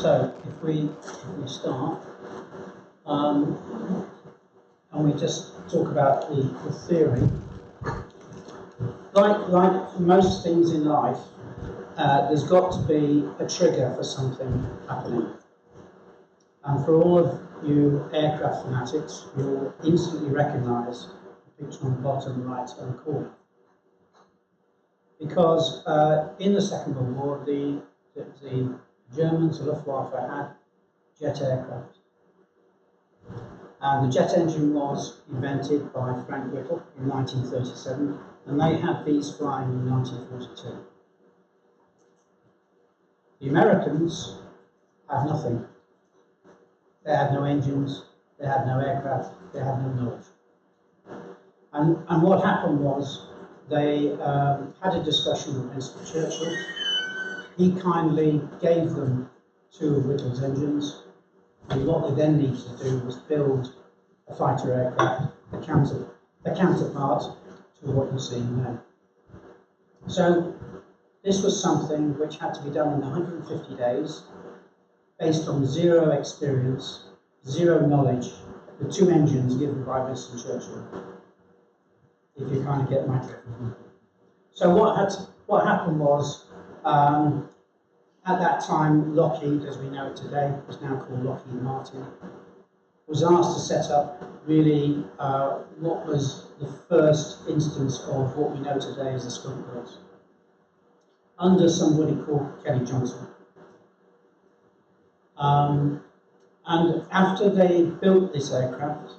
So if we start, and we just talk about the theory, like most things in life, there's got to be a trigger for something happening. And for all of you aircraft fanatics, you'll instantly recognise the picture on the bottom right-hand corner. Because in the Second World War, the Germans, the Luftwaffe, had jet aircraft. And the jet engine was invented by Frank Whittle in 1937, and they had these flying in 1942. The Americans had nothing. They had no engines, they had no aircraft, they had no knowledge. And what happened was they had a discussion with Winston Churchill. He kindly gave them 2 of Whittle's engines, and what they then needed to do was build a fighter aircraft, a counterpart to what you're seeing now. So this was something which had to be done in 150 days, based on 0 experience, 0 knowledge, with 2 engines given by Winston Churchill. If you kind of get my drift. So what happened was, at that time, Lockheed, as we know it today, was now called Lockheed Martin, was asked to set up really what was the first instance of what we know today as the Skunk Works, under somebody called Kelly Johnson. And after they built this aircraft,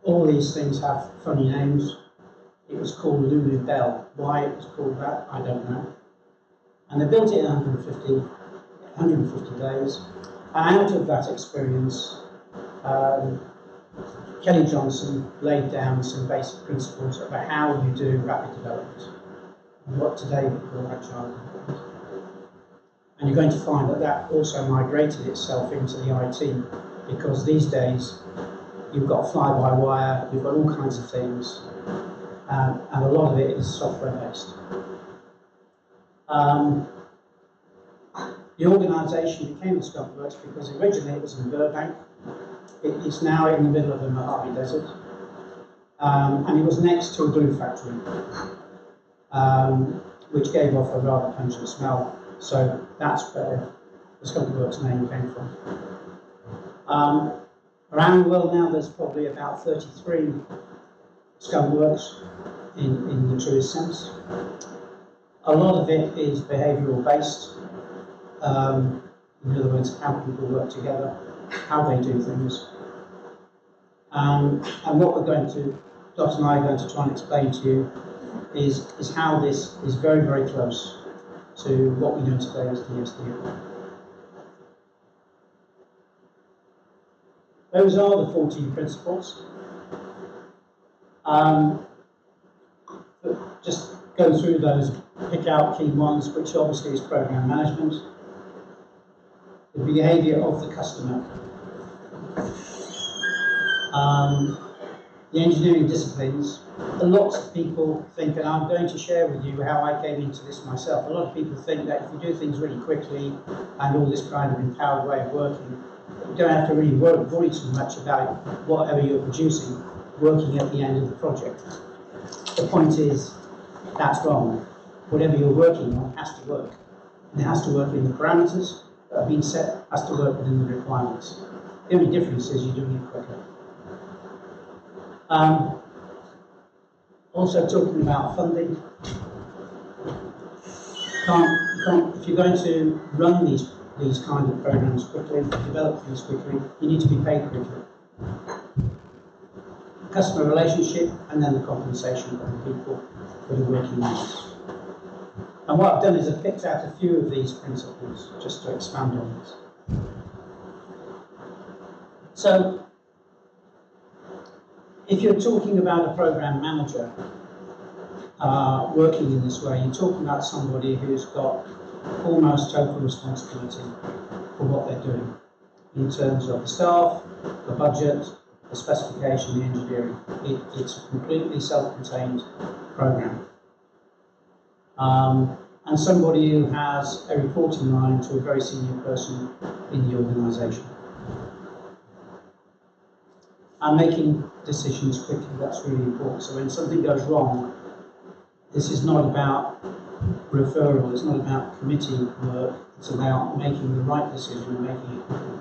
all these things have funny names. It was called Lulu Bell. Why it was called that, I don't know. And they built it in 150 days. And out of that experience, Kelly Johnson laid down some basic principles about how you do rapid development, and what today we call Agile Coach. And you're going to find that that also migrated itself into the IT, because these days you've got fly-by-wire, you've got all kinds of things, and a lot of it is software-based. The organisation became the Skunk Works because originally it was in Burbank. It's now in the middle of the Mojave Desert, and it was next to a glue factory, which gave off a rather pungent smell. So that's where the Skunk Works name came from. Around the world now, there's probably about 33 Skunk Works in the truest sense. A lot of it is behavioural based. In other words, how people work together, how they do things. And what we're going to, Dot and I are going to try and explain to you is how this is very, very close to what we know today as DSDM. Those are the 14 principles. Just go through those, pick out key ones, which obviously is program management, the behaviour of the customer, the engineering disciplines. Lots of people think, and I'm going to share with you how I came into this myself, a lot of people think that if you do things really quickly and all this kind of empowered way of working, you don't have to really worry too much about whatever you're producing working at the end of the project. The point is, that's wrong. Whatever you're working on has to work. And it has to work in the parameters that have been set, has to work within the requirements. The only difference is you're doing it quicker. Also talking about funding. If you're going to run these kind of programs quickly, develop things quickly, you need to be paid quickly. Customer relationship, and then the compensation of the people that are working on this. And what I've done is I've picked out a few of these principles just to expand on this. So, if you're talking about a program manager working in this way, you're talking about somebody who's got almost total responsibility for what they're doing in terms of the staff, the budget, the specification, the engineering. It's a completely self-contained program. and somebody who has a reporting line to a very senior person in the organisation. And making decisions quickly, that's really important. So when something goes wrong, this is not about referral, it's not about committee work, it's about making the right decision and making it quickly.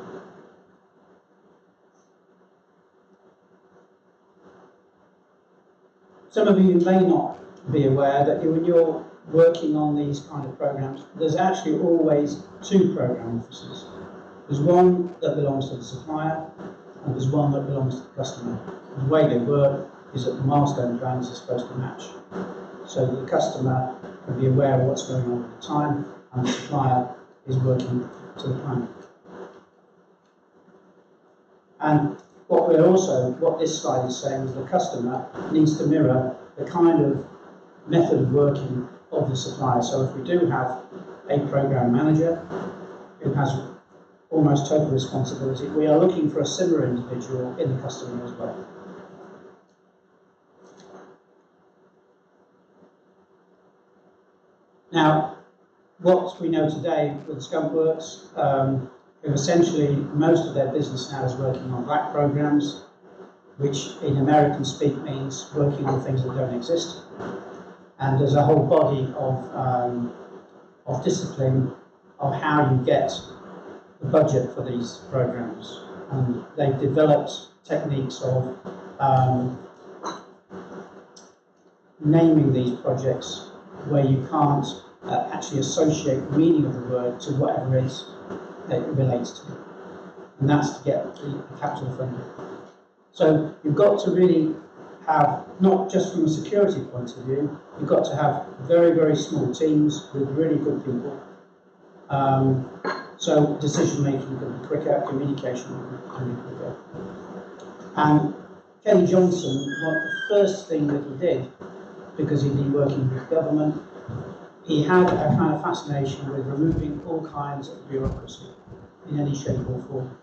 Some of you may not be aware that when you're working on these kind of programs, there's actually always two program officers. There's one that belongs to the supplier, and there's one that belongs to the customer. And the way they work is that the milestone plans are supposed to match, so that the customer can be aware of what's going on at the time, and the supplier is working to the plan. And what this slide is saying is the customer needs to mirror the kind of method of working of the supplier. So if we do have a program manager who has almost total responsibility, we are looking for a similar individual in the customer as well. Now, what we know today with Skunk Works, who essentially most of their business now is working on black programs, which in American speak means working on things that don't exist. And there's a whole body of discipline of how you get the budget for these programs. And they've developed techniques of naming these projects where you can't actually associate the meaning of the word to whatever it is that it relates to. And that's to get the capital funding. So you've got to really have, not just from a security point of view, you've got to have very, very small teams with really good people. So decision making can be quicker, communication can be quicker. And Kenny Johnson, the first thing that he did, because he'd been working with government, he had a kind of fascination with removing all kinds of bureaucracy in any shape or form.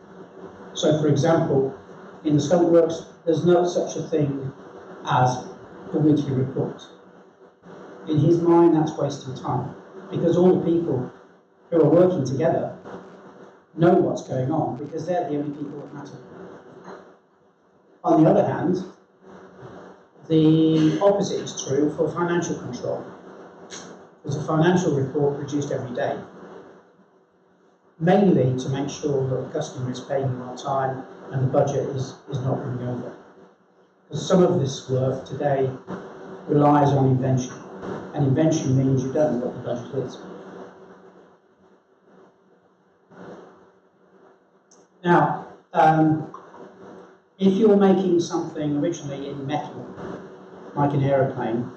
So, for example, in the Skunk Works, there's no such a thing as a weekly report. In his mind, that's wasting time, because all the people who are working together know what's going on, because they're the only people that matter. On the other hand, the opposite is true for financial control. There's a financial report produced every day, mainly to make sure that the customer is paying on time and the budget is not running over. Because some of this work today relies on invention, and invention means you don't know what the budget is. Now, if you're making something originally in metal, like an aeroplane,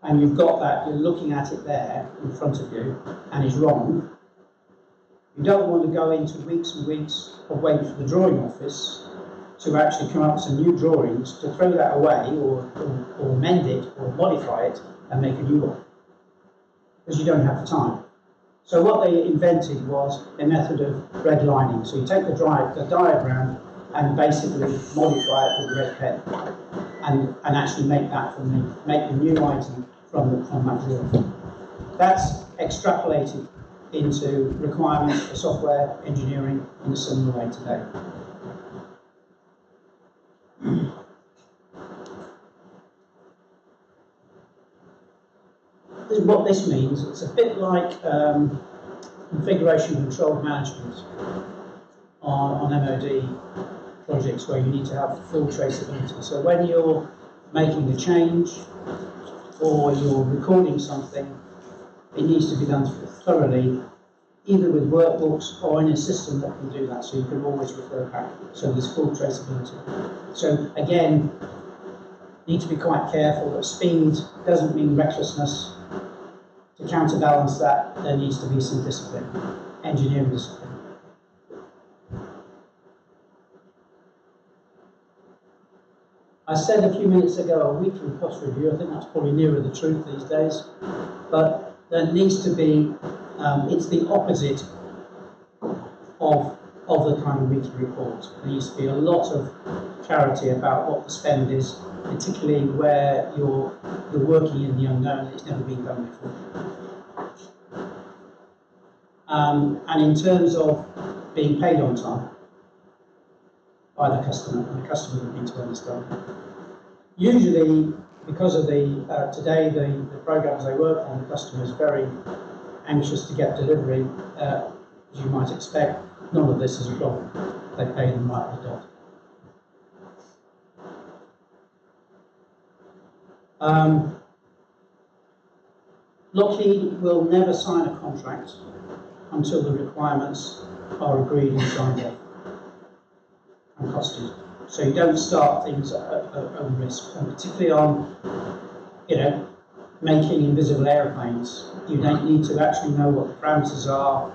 and you've got that, you're looking at it there in front of you, and it's wrong, you don't want to go into weeks and weeks of waiting for the drawing office to actually come up with some new drawings, to throw that away, or mend it, or modify it, and make a new one, because you don't have the time. So what they invented was a method of redlining. So you take the diagram and basically modify it with a red pen, and actually make the new item from that drawing. That's extrapolated into requirements for software engineering in a similar way today. What this means, it's a bit like configuration control management on MOD projects, where you need to have full traceability. So when you're making a change or you're recording something, it needs to be done thoroughly, either with workbooks or in a system that can do that, so you can always refer back. So there's full traceability. So again, need to be quite careful that speed doesn't mean recklessness. To counterbalance that, there needs to be some discipline, engineering discipline. I said a few minutes ago a weekly cost review. I think that's probably nearer the truth these days. But there needs to be, it's the opposite of the kind of weekly report. There needs to be a lot of clarity about what the spend is particularly where you're working in the unknown, it's never been done before. And in terms of being paid on time by the customer, and the customer would need to understand. Usually, because of today the programs they work on, the customer is very anxious to get delivery. As you might expect, none of this is a problem. They pay them right on the dot. Lockheed will never sign a contract until the requirements are agreed and signed off and costed. So you don't start things at risk, and particularly on, making invisible airplanes. You don't need to actually know what the parameters are,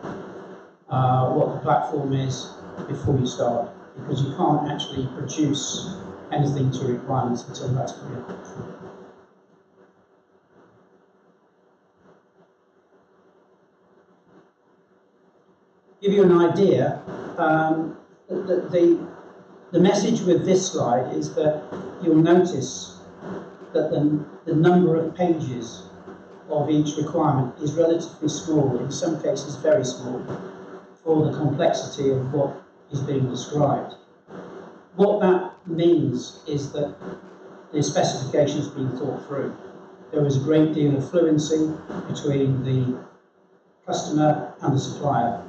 what the platform is before you start, because you can't actually produce anything to requirements until that's clear. Give you an idea, the message with this slide is that you'll notice that the number of pages of each requirement is relatively small, in some cases very small, for the complexity of what is being described. What that means is that the specification has been thought through. There was a great deal of fluency between the customer and the supplier.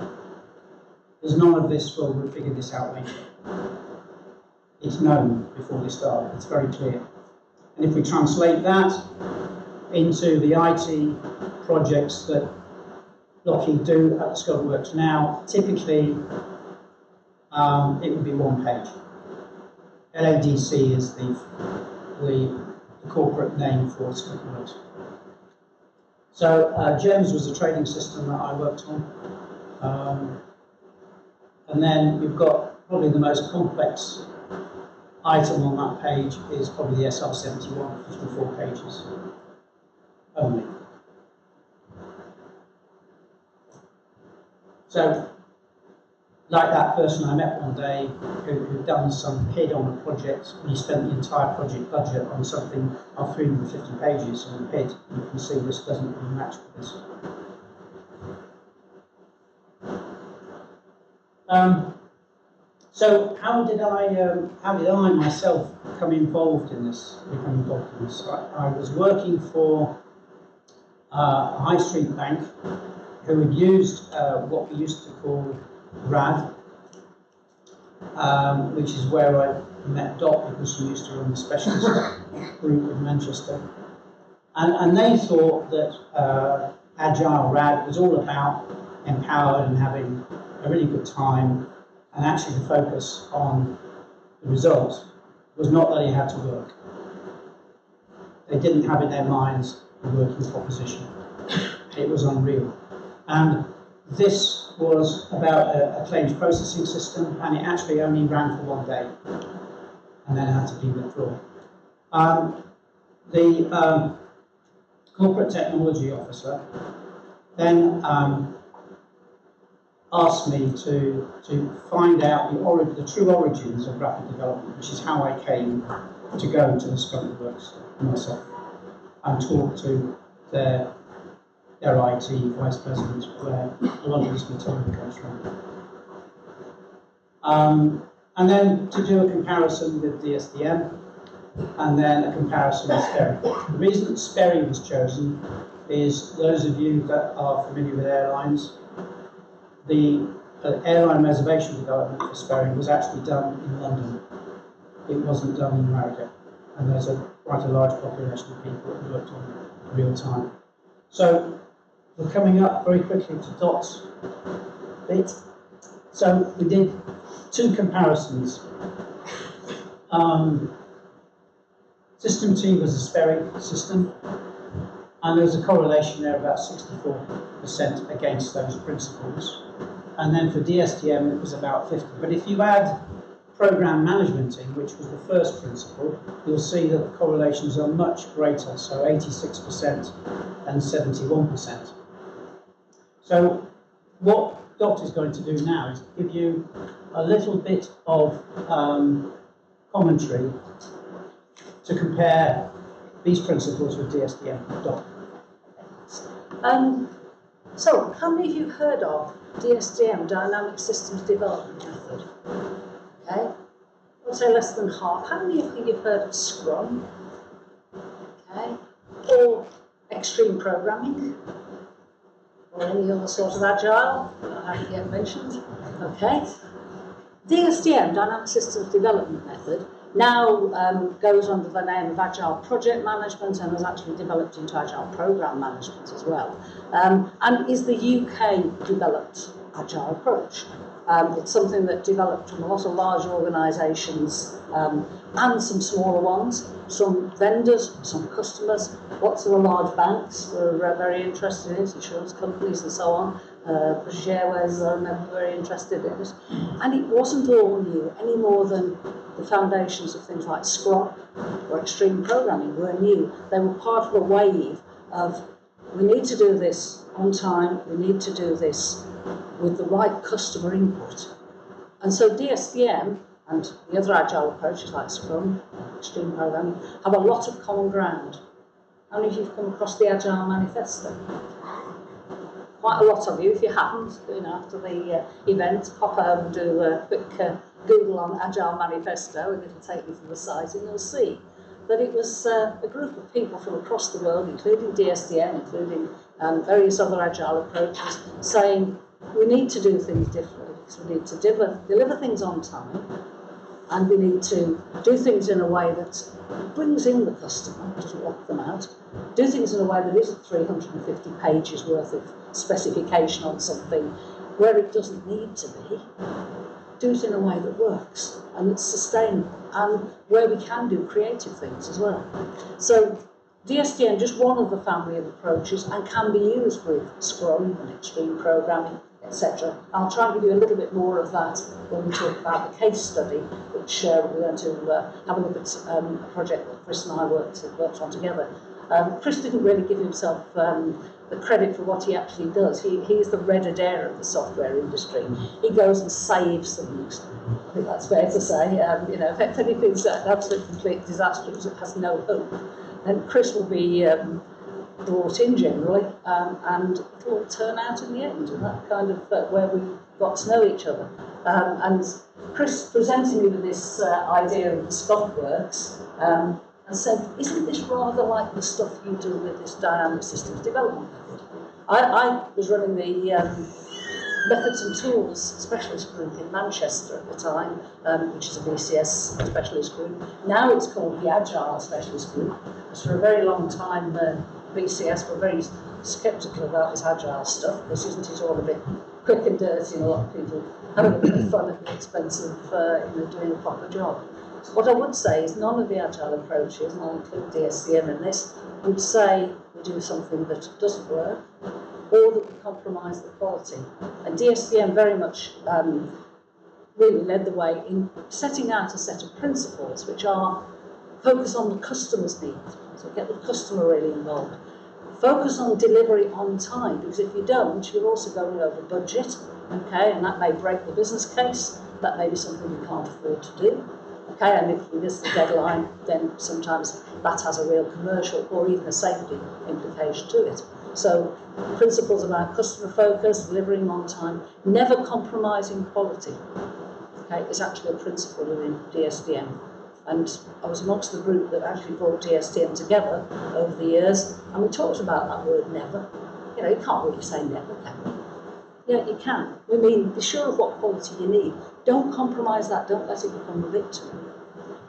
There's none of this, well, we'll figure this out later. It's known before they start. It's very clear. And if we translate that into the IT projects that Lockheed do at the Skunk Works now, typically it would be one page. LADC is the corporate name for Skunk Works. So GEMS was a trading system that I worked on. And then you've got probably the most complex item on that page is probably the SR71, 54 pages only. So, like that person I met one day who'd done some PID on a project, and he spent the entire project budget on something of 350 pages on PID. You can see this doesn't really match with this. So how did I myself become involved in this? I was working for a high street bank who had used what we used to call RAD, which is where I met Dot, because she used to run the specialist group in Manchester. And they thought that Agile RAD was all about empowered and having a really good time, and actually the focus on the result was not that you had to work. They didn't have in their minds the working proposition. It was unreal. And this was about a claims processing system, and it actually only ran for one day and then had to be withdrawn. The corporate technology officer then asked me to find out the true origins of rapid development, which is how I came to go to the Skunk Works myself and talk to their IT vice president, where a lot of this material comes from. And then to do a comparison with DSDM, and then a comparison with Sperry. The reason that Sperry was chosen is, those of you that are familiar with airlines, the airline reservation development for Sperry was actually done in London. It wasn't done in America. And there's quite a large population of people that worked on real time. So we're coming up very quickly to Dot's bit. So we did two comparisons. System T was a Sperry system, and there was a correlation there about 64% against those principles. And then for DSDM, it was about 50. But if you add program management in, which was the first principle, you'll see that the correlations are much greater, so 86% and 71%. So what Dot is going to do now is give you a little bit of commentary to compare these principles with DSDM. So, how many of you have heard of DSDM, Dynamic Systems Development Method? Okay, I'd say less than half. How many of you have heard of Scrum? Okay, or extreme programming, or any other sort of Agile that I haven't yet mentioned? Okay, DSDM, Dynamic Systems Development Method, now goes under the name of Agile Project Management and has actually developed into Agile Program Management as well, and is the UK developed Agile approach. It's something that developed from a lot of large organisations and some smaller ones, some vendors, some customers, lots of the large banks were very interested in it, insurance companies and so on. British Airways, I remember, very interested in it. And it wasn't all new, any more than the foundations of things like Scrum or extreme programming were new. They were part of a wave of, we need to do this on time, we need to do this with the right customer input. And so DSDM and the other Agile approaches like Scrum, extreme programming, have a lot of common ground. How many of you have come across the Agile Manifesto? Quite a lot of you. If you haven't, after the event, pop home and do a quick Google on Agile Manifesto, and it'll take you to the site, and you'll see that it was a group of people from across the world, including DSDM, including various other Agile approaches, saying we need to do things differently, because we need to deliver things on time, and we need to do things in a way that brings in the customer, doesn't lock them out, do things in a way that isn't 350 pages worth of specification on something where it doesn't need to be, do it in a way that works and it's sustainable, and where we can do creative things as well. So DSDM, just one of the family of approaches, and can be used with Scrum and extreme programming, etc. I'll try and give you a little bit more of that when we talk about the case study, which we're going to have a look at a project that Chris and I worked on together. Chris didn't really give himself the credit for what he actually does. He's the Red Adair of the software industry. He goes and saves things. I think that's fair to say. If anything's an absolute complete disaster, it has no hope, then Chris will be brought in generally, and it will turn out in the end, and that kind of where we got to know each other. And Chris presented me with this idea of Skunk Works, and said, isn't this rather like the stuff you do with this dynamic systems development method? I was running the Methods and Tools specialist group in Manchester at the time, which is a BCS specialist group. Now it's called the Agile specialist group, because for a very long time BCS were very sceptical about this Agile stuff, because isn't it all a bit quick and dirty, and a lot of people having a bit of fun at the expense of doing a proper job. What I would say is none of the Agile approaches, and I'll include DSDM in this, would say we do something that doesn't work or that we compromise the quality. And DSDM very much really led the way in setting out a set of principles which are focus on the customer's needs, so get the customer really involved. Focus on delivery on time, because if you don't, you're also going over budget, okay, and that may break the business case, that may be something you can't afford to do. Okay, and if we miss the deadline, then sometimes that has a real commercial or even a safety implication to it. So principles about customer focus, delivering on time, never compromising quality, okay, is actually a principle within DSDM. And I was amongst the group that actually brought DSDM together over the years, and we talked about that word never. You can't really say never, can you? Yeah, you can. I mean, be sure of what quality you need. Don't compromise that, don't let it become a victim.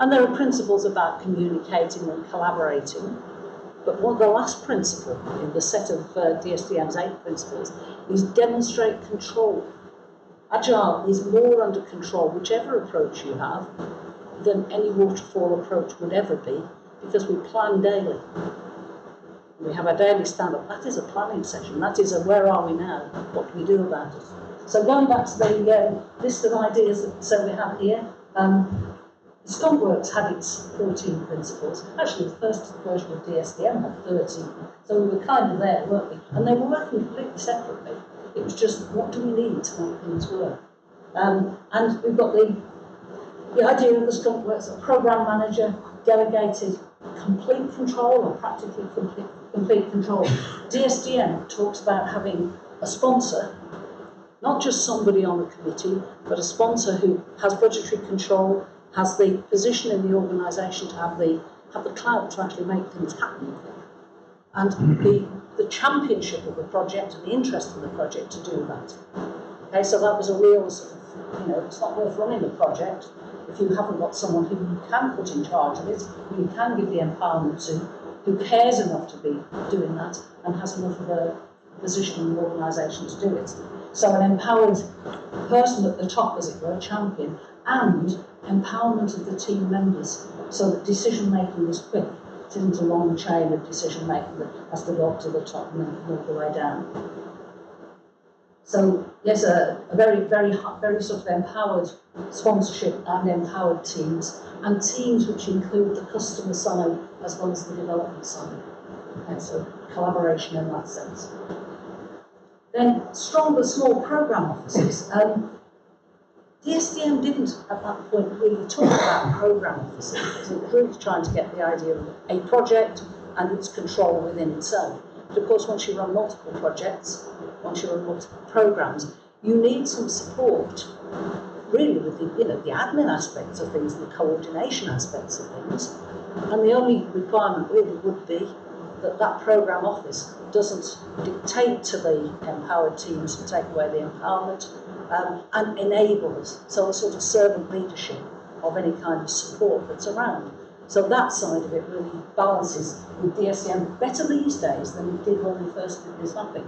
And there are principles about communicating and collaborating, but the last principle in the set of DSDM's 8 principles is demonstrate control. Agile is more under control, whichever approach you have, than any waterfall approach would ever be, because we plan daily. We have a daily stand-up. That is a planning session. That is a where are we now? What do we do about it? So going back to the list of ideas that we have here, Skunk Works had its 14 principles. Actually, the first version of DSDM had 13. So we were kind of there, weren't we? And they were working completely separately. It was just, what do we need to make things work? And we've got the idea of the Skunk Works, a program manager, delegated complete control or practically complete control. DSDM talks about having a sponsor, not just somebody on the committee, but a sponsor who has budgetary control, has the position in the organisation to have the clout to actually make things happen, and the championship of the project and the interest in the project to do that. Okay, so that was a real sort of, it's not worth running the project if you haven't got someone who you can put in charge of it, who you can give the empowerment to, who cares enough to be doing that and has enough of a position in the organisation to do it. So an empowered person at the top, as it were, champion, and empowerment of the team members so that decision making is quick. It isn't a long chain of decision making that has to go up to the top and then all the way down. So yes, a very sort of empowered sponsorship and empowered teams, and teams which include the customer side as well as the development side. Okay, so collaboration in that sense. Then strong but small programme offices. DSDM didn't at that point really talk about programme offices. It was really trying to get the idea of a project and its control within itself. But of course, once you run multiple projects, once you run multiple programmes, you need some support, really, with the admin aspects of things, the coordination aspects of things. And the only requirement really would be that that programme office doesn't dictate to the empowered teams to take away the empowerment, and enable us, so a sort of servant leadership of any kind of support that's around. So that side of it really balances with DSDM better these days than it did when we first did this mapping.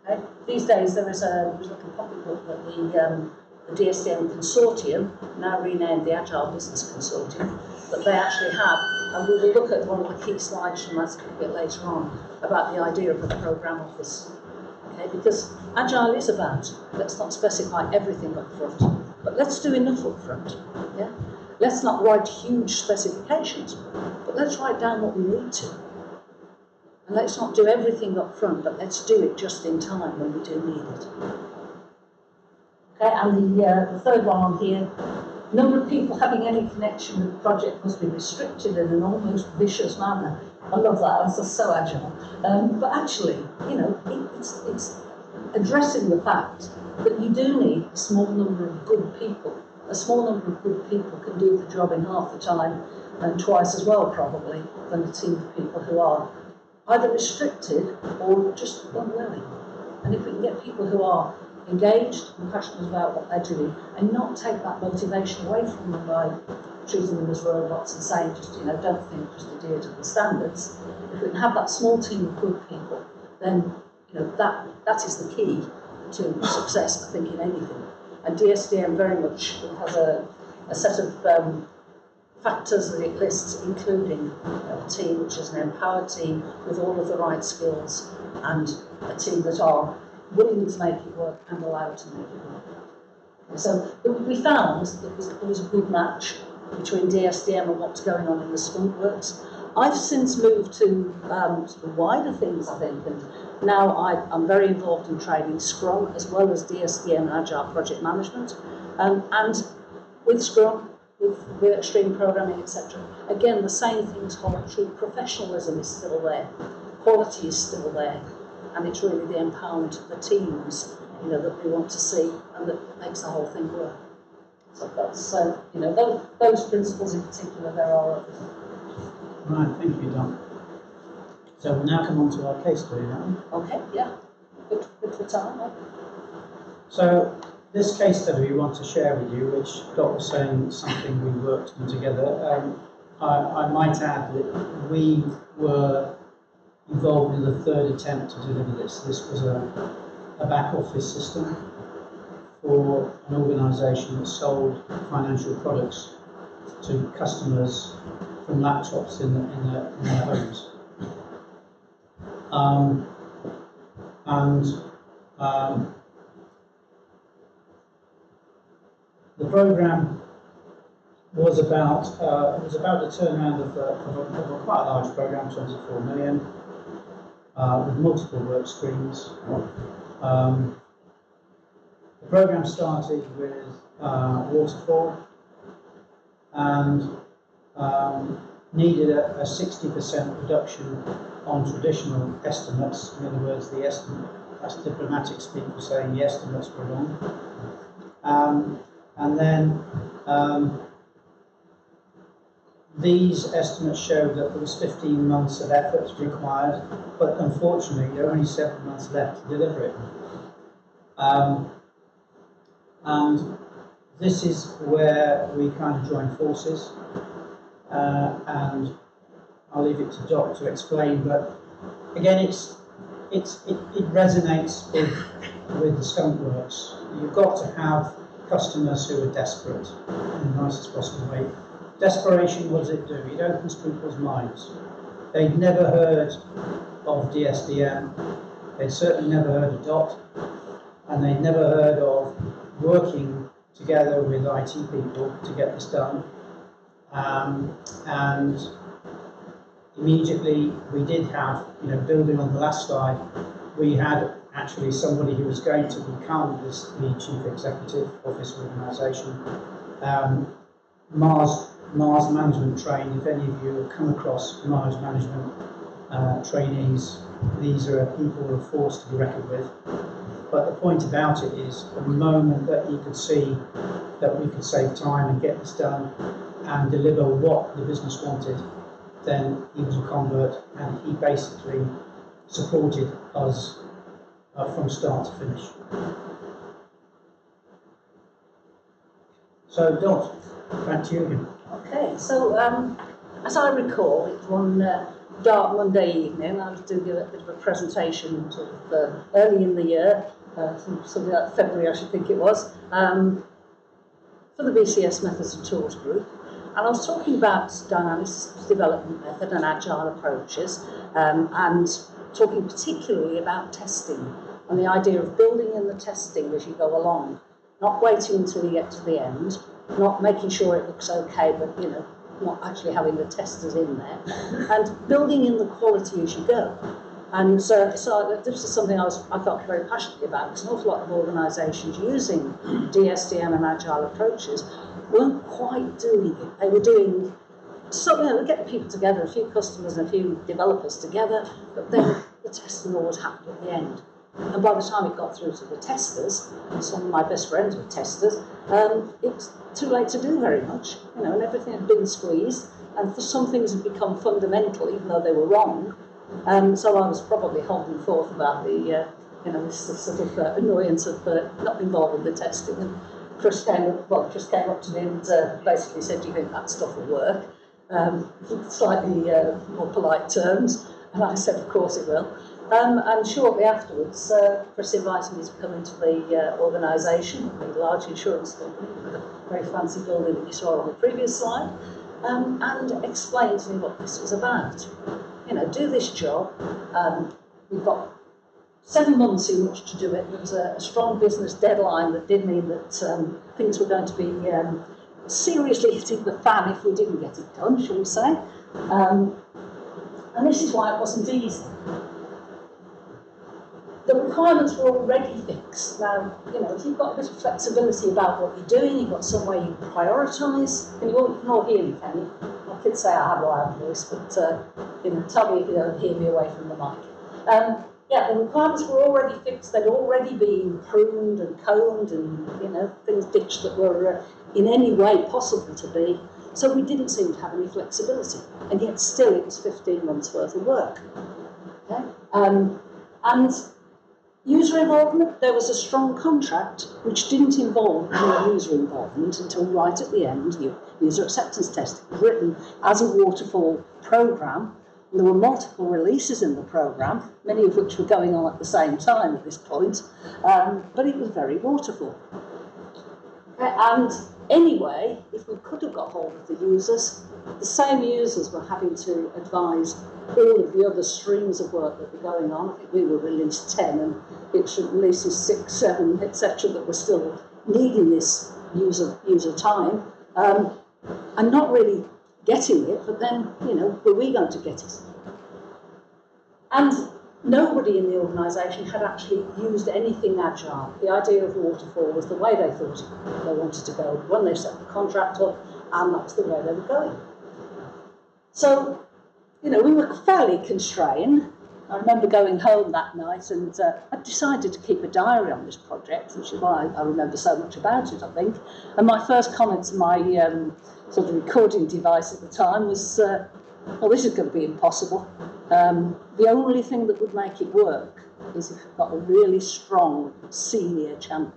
Okay? These days there is a little pocketbook that the DSDM Consortium, now renamed the Agile Business Consortium, that they actually have, and we will look at one of the key slides from that a bit later on about the idea of a programme office. Okay? Because Agile is about, let's not specify everything up front, but let's do enough up front. Yeah? Let's not write huge specifications, but let's write down what we need to. And let's not do everything up front, but let's do it just in time when we do need it. Okay, and the third one on here, number of people having any connection with the project must be restricted in an almost vicious manner. I love that, that's so agile. But actually, it's addressing the fact that you do need a small number of good people. A small number of good people can do the job in half the time and twice as well, probably, than a team of people who are either restricted or just unwilling. And if we can get people who are engaged and passionate about what they're doing and not take that motivation away from them by treating them as robots and saying just, don't think, just adhere to the standards. If we can have that small team of good people, then, that is the key to success, I think, in anything. And DSDM very much has a set of factors that it lists, including a team which is an empowered team with all of the right skills, and a team that are willing to make it work and allowed to make it work. So we found that there was a good match between DSDM and what's going on in the Skunk Works. I've since moved to sort of wider things, I think, and now I'm very involved in training Scrum as well as DSDM and Agile Project Management, and with Scrum, with extreme programming, etc. Again, the same things hold true. Professionalism is still there, quality is still there, and it's really the empowerment of the teams, that we want to see, and that makes the whole thing work. So that's those principles in particular. There are others. Right, thank you, Don. So we'll now come on to our case study now. Okay, yeah. Good for time, right? So this case study we want to share with you, which Dot was saying something we worked on together. I might add that we were involved in the third attempt to deliver this. This was a back office system for an organisation that sold financial products to customers from laptops in their homes. The programme was about a turnaround of a quite large programme, 24 million, with multiple work streams. The programme started with waterfall, and needed a 60% reduction on traditional estimates. In other words, the estimate, that's diplomatic speak for saying the estimates were wrong. And then these estimates showed that there was 15 months of effort required, but unfortunately there are only 7 months left to deliver it. And this is where we kind of join forces, and I'll leave it to Doc to explain, but again it resonates with the Skunk Works. You've got to have customers who are desperate in the nicest possible way. Desperation, what does it do? It opens people's minds. They'd never heard of DSDM, they'd certainly never heard of DOT, and they'd never heard of working together with IT people to get this done. And immediately we did have, building on the last slide, we had actually somebody who was going to become the Chief Executive of this organisation. Mars Management trained. If any of you have come across Mars Management trainees, these are people who are forced to be reckoned with. But the point about it is, the moment that he could see that we could save time and get this done and deliver what the business wanted, then he was a convert, and he basically supported us from start to finish. So, Dot, back to you again. Okay, so as I recall, it was one dark Monday evening. I was doing a bit of a presentation sort of, early in the year, something like February, I should think it was, for the BCS Methods and Tools group. And I was talking about dynamic systems development method and agile approaches, and talking particularly about testing and the idea of building in the testing as you go along, not waiting until you get to the end, not making sure it looks okay, but not actually having the testers in there, and building in the quality as you go. And so this is something I felt very passionately about, because an awful lot of organisations using DSDM and agile approaches weren't quite doing it. They were doing something, they get the people together, a few customers and a few developers together, but then the testing always happened at the end. And by the time it got through to the testers, and some of my best friends were testers, it was too late to do very much, and everything had been squeezed, and for some things had become fundamental, even though they were wrong. So I was probably holding forth about the, this sort of annoyance of not involving the testing. And Chris came up to me and basically said, "Do you think that stuff will work?" Slightly more polite terms, and I said, "Of course it will." And shortly afterwards, Chris invited me to come into the organisation, a large insurance company with a very fancy building that you saw on the previous slide, and explained to me what this was about. Do this job. We've got 7 months in which to do it. There was a strong business deadline that did mean that things were going to be seriously hitting the fan if we didn't get it done, shall we say. And this is why it wasn't easy. The requirements were already fixed. Now, if you've got a bit of flexibility about what you're doing, you've got some way you can prioritise, and you can all hear me, can you? I could say I have a loud voice, but tell me if you don't hear me away from the mic. The requirements were already fixed. They'd already been pruned and combed, and things ditched that were in any way possible to be. So we didn't seem to have any flexibility, and yet still it was 15 months worth of work. Okay, and user involvement, there was a strong contract which didn't involve any user involvement until right at the end. User acceptance testing was written as a waterfall programme. There were multiple releases in the programme, many of which were going on at the same time at this point, but it was very waterfall. And anyway, if we could have got hold of the users, the same users were having to advise all of the other streams of work that were going on. I think we were released 10, and it should releases 6, 7, etc. that were still needing this user time, and not really getting it, but then, were we going to get it? And nobody in the organisation had actually used anything agile. The idea of waterfall was the way they thought they wanted to go when they set the contract up, and that's the way they were going. So, you know, we were fairly constrained. I remember going home that night and I decided to keep a diary on this project, which is why I remember so much about it, I think. And my first comment to my sort of recording device at the time was, well, this is going to be impossible. The only thing that would make it work is if you've got a really strong senior champion.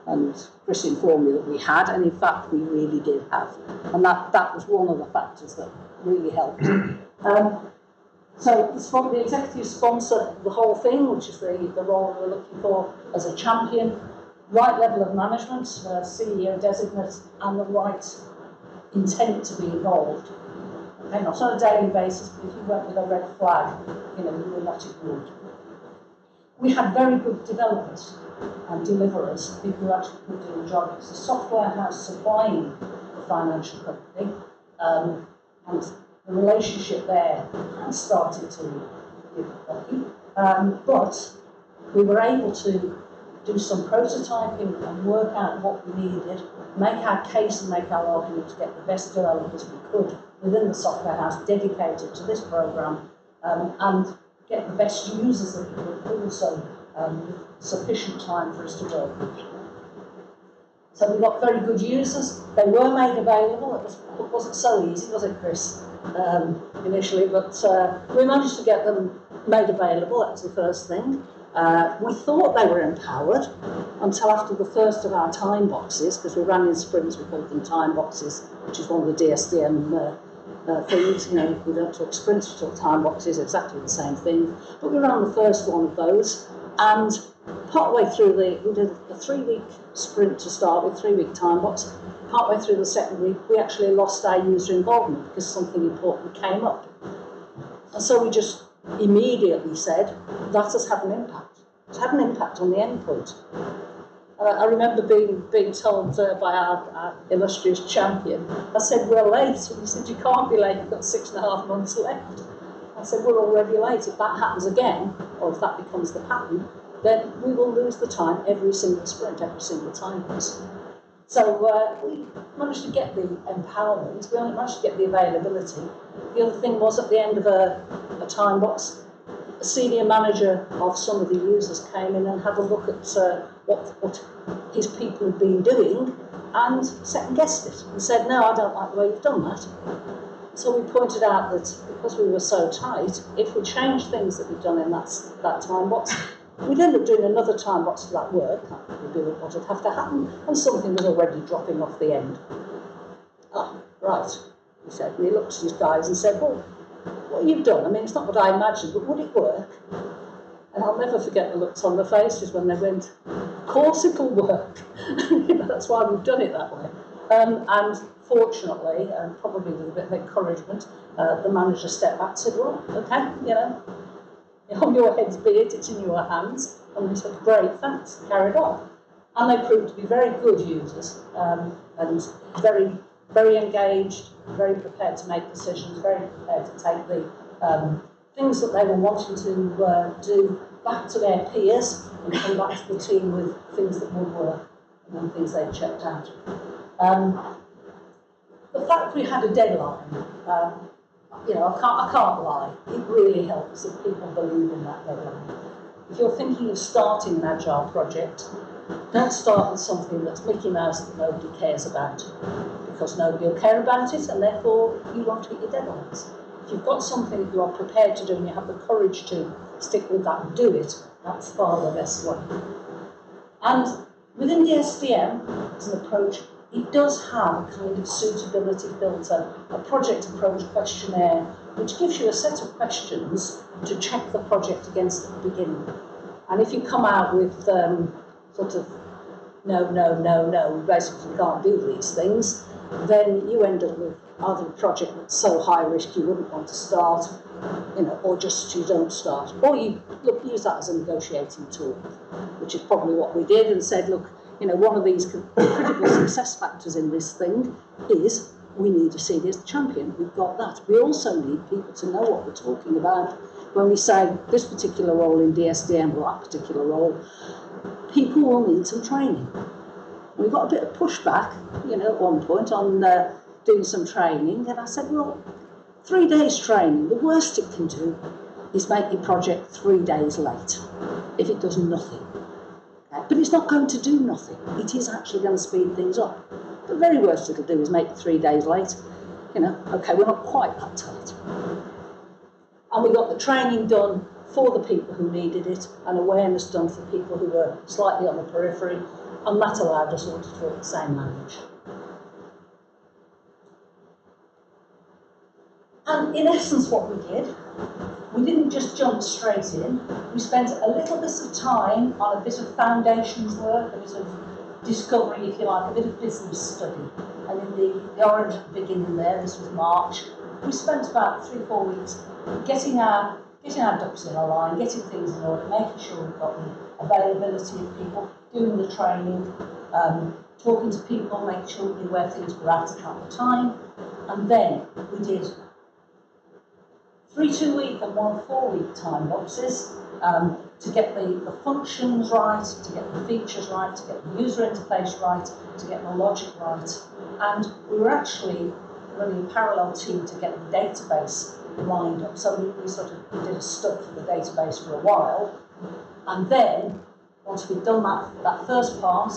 And Chris informed me that we had, and in fact we really did have. And that was one of the factors that really helped. So the executive sponsored the whole thing, which is the role we were looking for as a champion, right level of management, CEO designate, and the right intent to be involved. Okay, not on a daily basis, but if you went with a red flag, you know, you were not ignored. We had very good developers and deliverers, people who actually could do the job. It was a software house supplying the financial company, and the relationship there started to get bumpy. But we were able to do some prototyping and work out what we needed, make our case and make our argument to get the best developers we could within the software house dedicated to this programme, and get the best users that we could also with sufficient time for us to work with. So we got very good users. They were made available. It wasn't so easy, was it, Chris, initially? But we managed to get them made available. That was the first thing. We thought they were empowered until after the first of our time boxes, because we ran in sprints, we called them time boxes, which is one of the DSDM things. You know, we don't talk sprints, we talk time boxes, exactly the same thing. But we ran the first one of those, and partway through we did a 3-week sprint to start with, 3-week time box. Partway through the second week, we actually lost our user involvement because something important came up. And so we just immediately said, that has had an impact. It's had an impact on the endpoint. I remember being told by our illustrious champion, I said, we're late. And he said, you can't be late, you've got 6.5 months left. I said, we're already late. If that happens again, or if that becomes the pattern, then we will lose the time every single sprint, every single time. So we managed to get the empowerment, we managed to get the availability. The other thing was, at the end of a time box, a senior manager of some of the users came in and had a look at what his people had been doing and second-guessed it and said, no, I don't like the way you've done that. So we pointed out that because we were so tight, if we changed things that we'd done in that time box, we'd end up doing another time box to that work. That would be what would have to happen, and something was already dropping off the end. Ah, right, he said. And he looked at his guys and said, well, what you've done, I mean, it's not what I imagined, but would it work? And I'll never forget the looks on their faces when they went, of course it'll work. You know, that's why we've done it that way. And fortunately, and probably with a bit of encouragement, the manager stepped back and said, well, okay, you know, on your heads be it, it's in your hands. And we said, great, thanks, carried on. And they proved to be very good users, and very, very engaged, very prepared to make decisions, very prepared to take the things that they were wanting to do back to their peers and come back to the team with things that would work and things they'd checked out. The fact we had a deadline, you know, I can't lie. It really helps if people believe in that deadline. If you're thinking of starting an Agile project, don't start with something that's Mickey Mouse that nobody cares about, because nobody will care about it, and therefore you won't hit your deadlines. If you've got something that you are prepared to do and you have the courage to stick with that and do it, that's far the best way. And within DSDM, as an approach, it does have a kind of suitability filter, a project approach questionnaire, which gives you a set of questions to check the project against at the beginning. And if you come out with sort of no, we basically can't do these things, then you end up with either a project that's so high risk you wouldn't want to start, you know, or just you don't start. Or you use that as a negotiating tool, which is probably what we did, and said, look, you know, one of these critical success factors in this thing is we need a senior champion. We've got that. We also need people to know what we're talking about. When we say this particular role in DSDM or that particular role, people will need some training. We got a bit of pushback, you know, at one point on doing some training, and I said, well, 3 days training, the worst it can do is make your project 3 days late if it does nothing. Okay? But it's not going to do nothing. It is actually going to speed things up. The very worst it'll do is make it 3 days late. You know, okay, we're not quite that tight. And we got the training done for the people who needed it and awareness done for people who were slightly on the periphery, and that allowed us all to talk the same language. And in essence what we did, we didn't just jump straight in, we spent a little bit of time on a bit of foundations work, a bit of discovery, if you like, a bit of business study. And in the orange at the beginning there, this was March, we spent about 3-4 weeks getting our ducks in a line, getting things in order, making sure we've got the availability of people, doing the training, talking to people, making sure we knew where things were at the time. And then we did 3 2-week and 1 4-week time boxes to get the functions right, to get the features right, to get the user interface right, to get the logic right. And we were actually running a parallel team to get the database lined up. So we did a stub for the database for a while. And then, once we'd done that first part,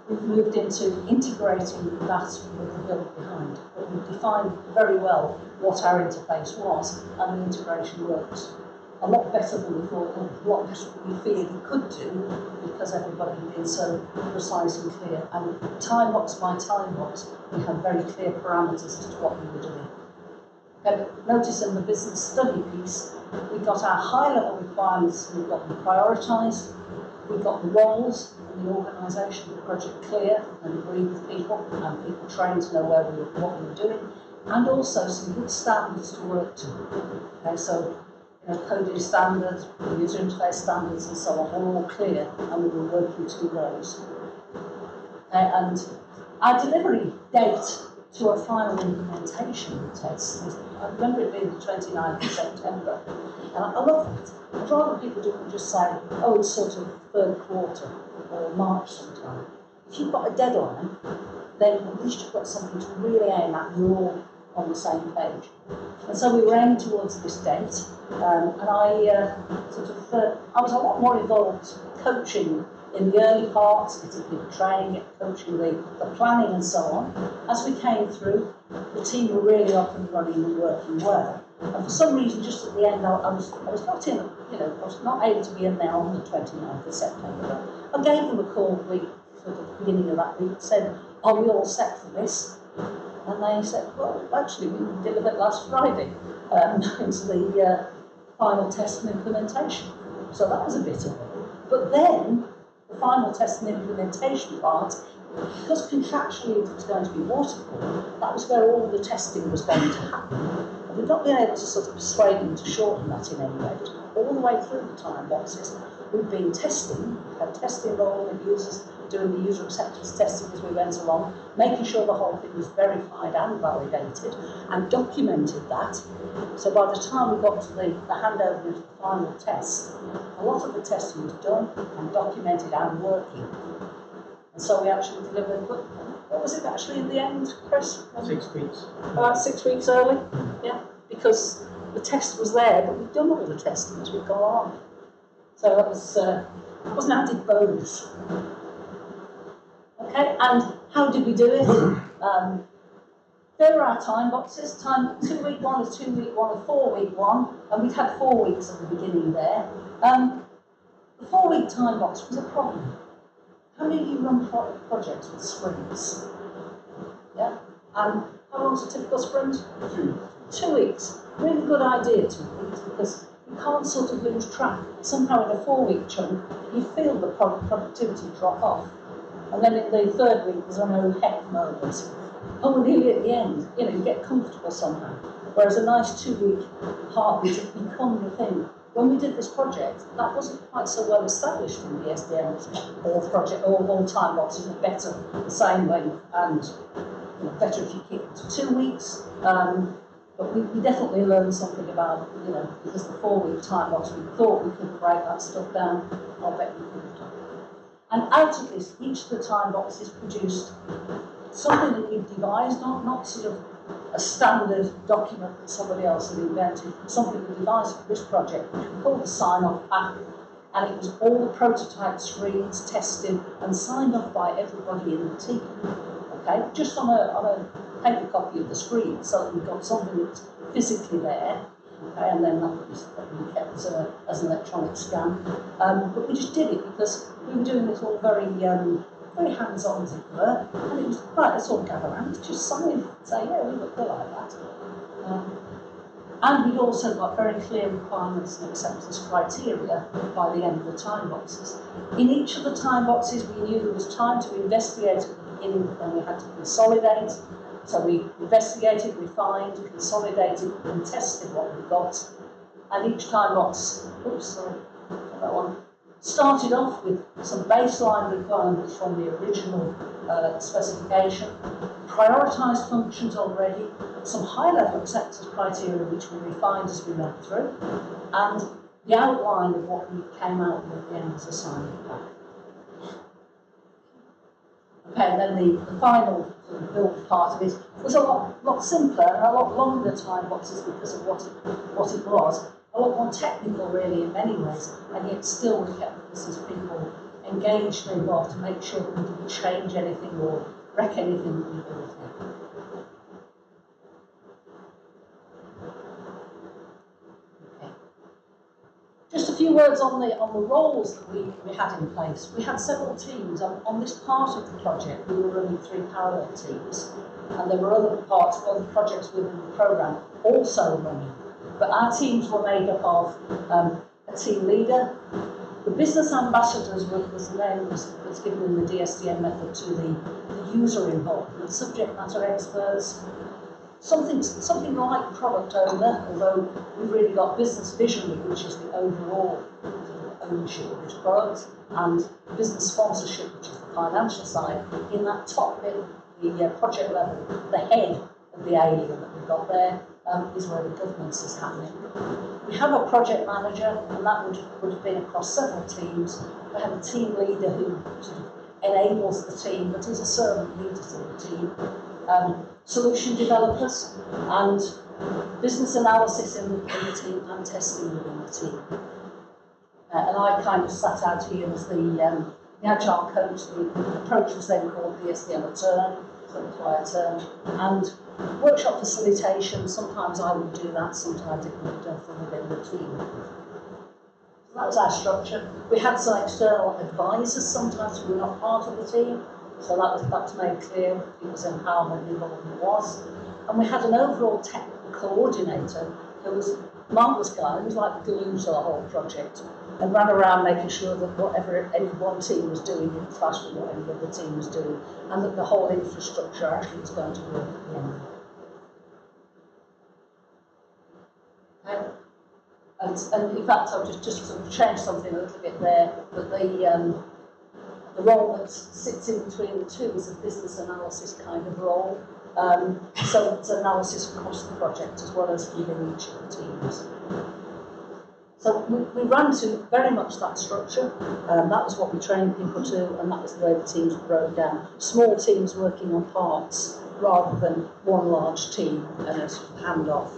we moved into integrating that with the build behind. But we defined very well what our interface was, and the integration works a lot better than we thought, a lot better than we feared it could do, because everybody had been so precise and clear. And time box by time box, we had very clear parameters as to what we were doing. And notice in the business study piece, we got our high-level requirements, we've got them prioritised, we've got the roles and the organisation of the project clear and agreed with people, and people trained to know what we were doing, and also some good standards to work to. Okay, so coding standards, user interface standards, and so on, were all clear, and we were working to those. And our delivery date to a final implementation test was, I remember it being the 29th of September, and I love that. I'd rather people didn't just say, oh, it's sort of 3rd quarter or March sometime. If you've got a deadline, then at least you've got something to really aim at, and you're all on the same page. And so we were aiming towards this date, and I I was a lot more involved coaching in the early parts, getting people training, coaching the planning and so on. As we came through, the team were really up and running and working well. And for some reason, just at the end, I was not in, I was not able to be in there on the 29th of September. But I gave them a call the week, sort of beginning of that week, said, are we all set for this? And they said, well, actually, we delivered last Friday into the final test and implementation. So that was a bit of it. But then, the final test and implementation part, because contractually it was going to be waterfall, that was where all the testing was going to happen. And we've not been able to sort of persuade them to shorten that in any way, but all the way through the time boxes, we've been testing, had testing role with users, doing the user acceptance testing as we went along, making sure the whole thing was verified and validated, and documented that. So by the time we got to the handover into the final test, a lot of the testing was done and documented and working. And so we actually delivered, what was it actually in the end, Chris? 6 weeks. About 6 weeks early, yeah, because the test was there, but we've done all the testing as we've gone on. So that was an added bonus. Okay, and how did we do it? There were our time boxes. 2-week one, a 2-week one, a 4-week one, and we'd had 4 weeks at the beginning there. The 4-week time box was a problem. How many of you run projects with sprints? Yeah? And how long's a typical sprint? 2 weeks. Really good idea, 2 weeks, because you can't sort of lose track. Somehow in a 4-week chunk, you feel the productivity drop off. And then in the 3rd week, there's an oh heck moment. Oh, we're nearly at the end. You get comfortable somehow. Whereas a nice 2-week heartbeat has become the thing. When we did this project, that wasn't quite so well established in the DSDM. All time boxes are better the same length, and better if you keep it to 2 weeks. But we definitely learned something about, because the 4-week time box, we thought we could break that stuff down. I'll bet we could have done. And out of this, each of the time boxes produced something that we've devised, not sort of a standard document that somebody else had invented, something we devised for this project, which we called the sign-off pack, and it was all the prototype screens tested and signed off by everybody in the team. Okay, just on a paper copy of the screen, so that we've got something that's physically there. Okay, and then that was kept as an electronic scan. But we just did it because we were doing this all very very hands-on, as it were, and it was right. Let's all gather around, just sign and say, yeah, we look like that. And we'd also got very clear requirements and acceptance criteria by the end of the time boxes. In each of the time boxes, we knew there was time to investigate at the beginning, but then we had to consolidate. So we investigated, refined, consolidated, and tested what we got. And each time box, that one, started off with some baseline requirements from the original specification, prioritised functions already, some high-level acceptance criteria which we refined as we went through, and the outline of what we came out with at the end as a sign-off pack. Okay, and then the final sort of build part of it was a lot simpler and a lot longer time boxes because of what it was. A lot more technical, really, in many ways, and yet still we kept the business people engaged and involved to make sure that we didn't change anything or wreck anything that we built here. Okay. Just a few words on the roles that we had in place. We had several teams. On this part of the project, we were running 3 parallel teams, and there were other parts, other projects within the programme also running. But our teams were made up of a team leader. The business ambassadors was the name that's given in the DSDM method to the user involvement, subject matter experts, something like product owner, although we've really got business visionary, which is the overall ownership of this product, and business sponsorship, which is the financial side. In that top bit, the project level, the head of the alien that we've got there, is where the governance is happening. We have a project manager, and that would have been across several teams. We have a team leader who sort of enables the team, but is a servant leader to the team. Solution developers, and business analysis in the team, and testing within the team. And I kind of sat out here as the Agile Coach. The approach was then called DSDM Turn, so that's why I turned. And workshop facilitation, sometimes I would do that, sometimes it would be done from within the team. So that was our structure. We had some external advisors sometimes who were not part of the team, so that was made clear. It was empowerment, involvement was. And we had an overall technical coordinator who was a marvellous guy, who was like the glue to the whole project, and ran around making sure that whatever any one team was doing didn't clash with what any other team was doing, and that the whole infrastructure actually was going to work at the end. And in fact, I'll just sort of change something a little bit there, but the role that sits in between the two is a business analysis kind of role. So it's analysis across the project as well as within each of the teams. So we ran to very much that structure. That was what we trained people to, and that was the way the teams were broken down. Small teams working on parts rather than one large team and a sort of handoff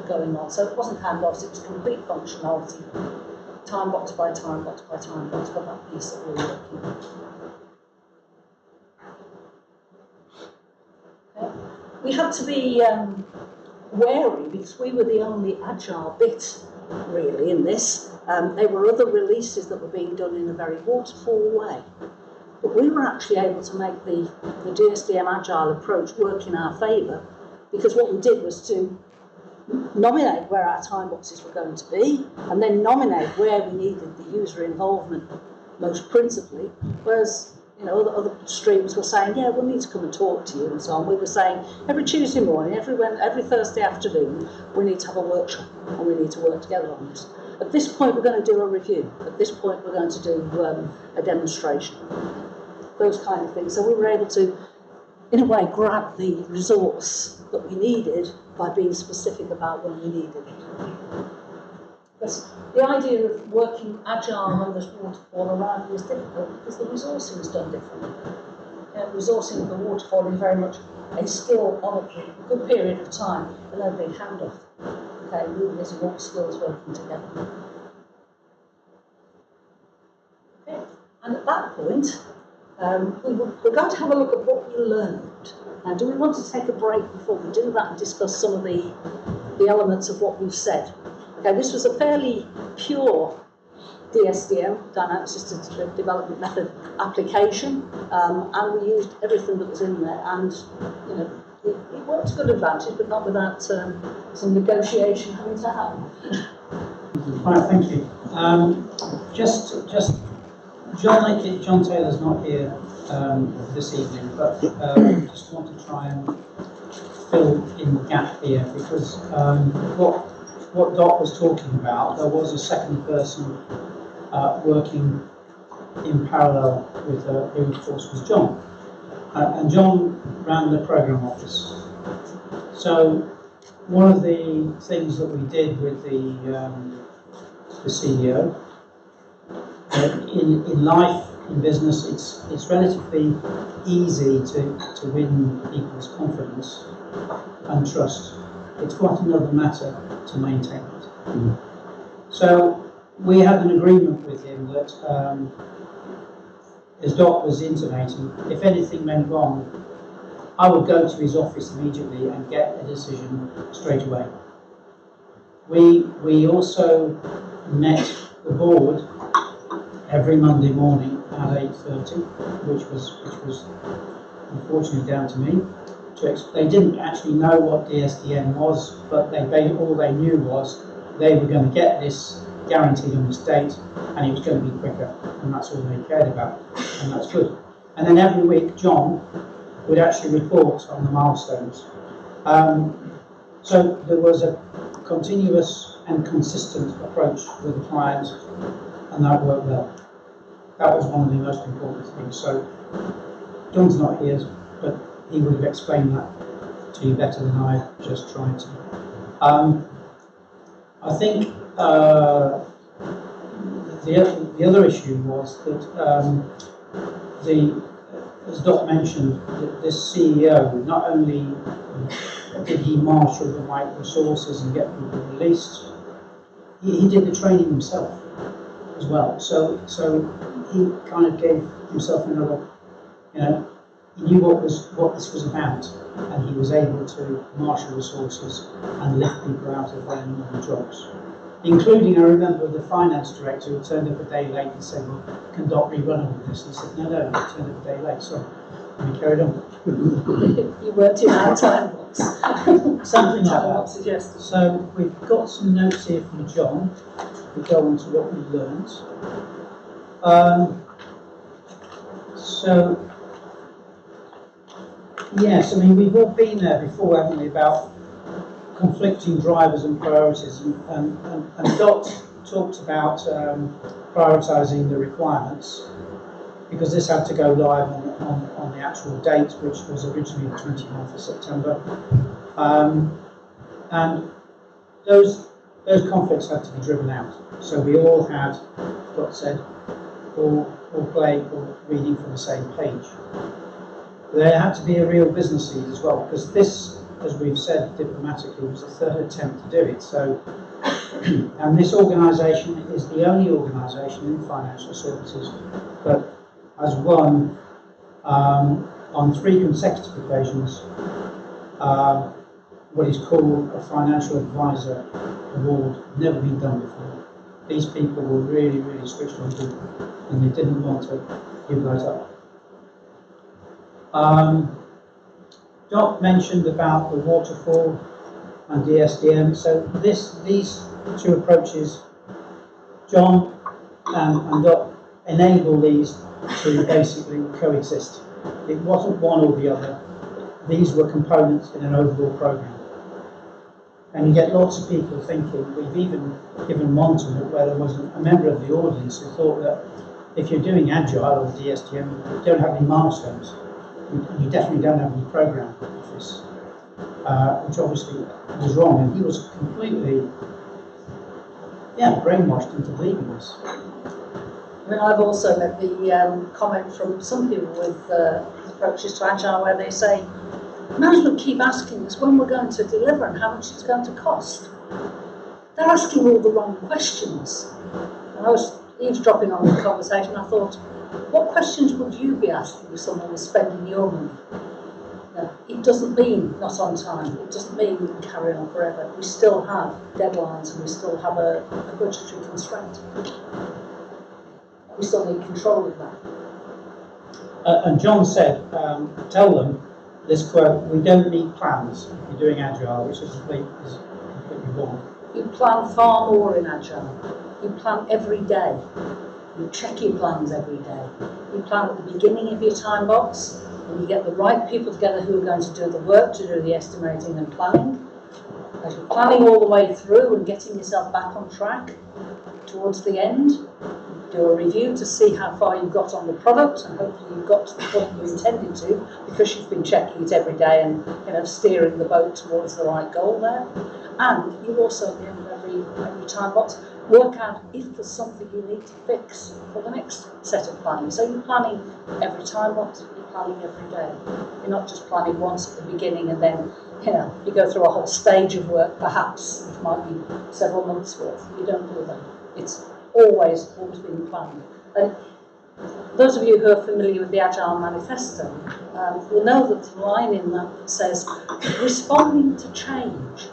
going on. So it wasn't handoffs, it was complete functionality, time box by time box by time box for that piece that we were working on. Okay. We had to be wary because we were the only agile bit really in this. There were other releases that were being done in a very waterfall way. But we were actually able to make the DSDM Agile approach work in our favour, because what we did was to nominate where our time boxes were going to be, and then nominate where we needed the user involvement most principally, whereas other streams were saying, yeah, we'll need to come and talk to you and so on. We were saying every Tuesday morning, every Thursday afternoon, we need to have a workshop and we need to work together on this. At this point, we're going to do a review. At this point, we're going to do a demonstration. Those kind of things. So we were able to, in a way, grab the resource that we needed by being specific about when we needed it. But the idea of working agile when there's waterfall around was difficult because the resourcing was done differently. Resourcing of the waterfall is very much a skill on a good period of time, and then they hand off. Okay, really, these are all skills working together. Okay, and at that point, we're going to have a look at what we learned. Now, do we want to take a break before we do that and discuss some of the elements of what we've said? Okay, this was a fairly pure DSDM, Dynamic Systems Development Method application, and we used everything that was in there, and you know, it worked to good advantage, but not without some negotiation having to happen. Right, thank you. Just John Taylor's not here this evening, but just want to try and fill in the gap here, because what Dot was talking about, there was a second person working in parallel with who of course was John, and John ran the program office. So one of the things that we did with the CEO, in life, in business, it's relatively easy to win people's confidence and trust. It's quite another matter to maintain it. Mm. So we had an agreement with him that, as Dot was intimating, if anything went wrong, I would go to his office immediately and get a decision straight away. We also met the board every Monday morning at 8:30, which was unfortunately down to me. They didn't actually know what DSDM was, but all they knew was they were going to get this guaranteed on this date, and it was going to be quicker, and that's all they cared about, and that's good. And then every week, John would actually report on the milestones. So there was a continuous and consistent approach with the client, and that worked well. That was one of the most important things. So John's not here, but he would have explained that to you better than I just tried to. I think the other issue was that as Dot mentioned, this CEO, not only did he marshal the right resources and get people released, he did the training himself as well. So he kind of gave himself another, he knew what this was about, and he was able to marshal resources and lift people out of their normal jobs. Including, I remember, the finance director who turned up a day late and said, "Well, can Dot rerun all of this?" And he said, "No, you turned up a day late, so." And we carried on. You worked in our time box. Something like that. So we've got some notes here from John. We go on to what we learned. So, yes, I mean, we've all been there before, haven't we, about conflicting drivers and priorities, and Dot talked about prioritising the requirements, because this had to go live on the actual date, which was originally the 29th of September. And those conflicts had to be driven out. So we all had, Dot said, all reading from the same page. There had to be a real business need as well, because this, as we've said diplomatically, was the third attempt to do it. So, and this organisation is the only organisation in financial services that has won on 3 consecutive occasions what is called a Financial Advisor Award. Never been done before. These people were really, really switched on people, and they didn't want to give that up. Doc mentioned about the waterfall and DSDM. So these two approaches, John and Doc, enable these to basically coexist. It wasn't one or the other. These were components in an overall program. And you get lots of people thinking, we've even given one to it where there was a member of the audience who thought that if you're doing Agile or DSDM, you don't have any milestones. You definitely don't have any program of this, which obviously was wrong, and he was completely, brainwashed into believing this. I mean, I've also met the comment from some people with approaches to Agile where they say, management keep asking us when we're going to deliver and how much it's going to cost. They're asking all the wrong questions. And I was eavesdropping on the conversation. I thought, what questions would you be asking if someone was spending your money? No, it doesn't mean not on time. It doesn't mean we can carry on forever. We still have deadlines and we still have a budgetary constraint. We still need control of that. And John said, tell them this quote, we don't need plans if you're doing Agile, which is completely wrong. You plan far more in Agile. You plan every day. You check your plans every day. You plan at the beginning of your time box, and you get the right people together who are going to do the work, to do the estimating and planning. As you're planning all the way through and getting yourself back on track towards the end, do a review to see how far you've got on the product, and hopefully you've got to the point you intended to, because you've been checking it every day and steering the boat towards the right goal there. And you also, at the end of every time box, work out if there's something you need to fix for the next set of planning. So you're planning every time box, you're planning every day. You're not just planning once at the beginning and then you go through a whole stage of work, perhaps, which might be several months worth. You don't do that. It's always been planned. And those of you who are familiar with the Agile Manifesto will know that the line in that says, responding to change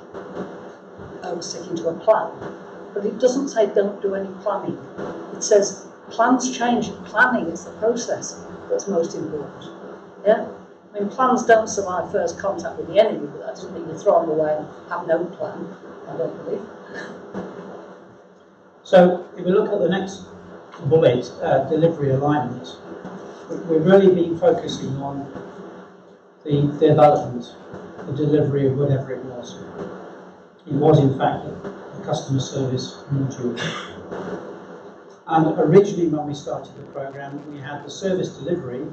over sticking to a plan. But it doesn't say don't do any planning. It says plans change, planning is the process that's most important. Yeah? I mean, plans don't survive first contact with the enemy, but that doesn't mean you throw them away and have no plan, I don't believe. So if we look at the next bullet, delivery alignment, we've really been focusing on the development, the delivery of whatever it was. It was in fact a customer service module. And originally when we started the programme, we had the service delivery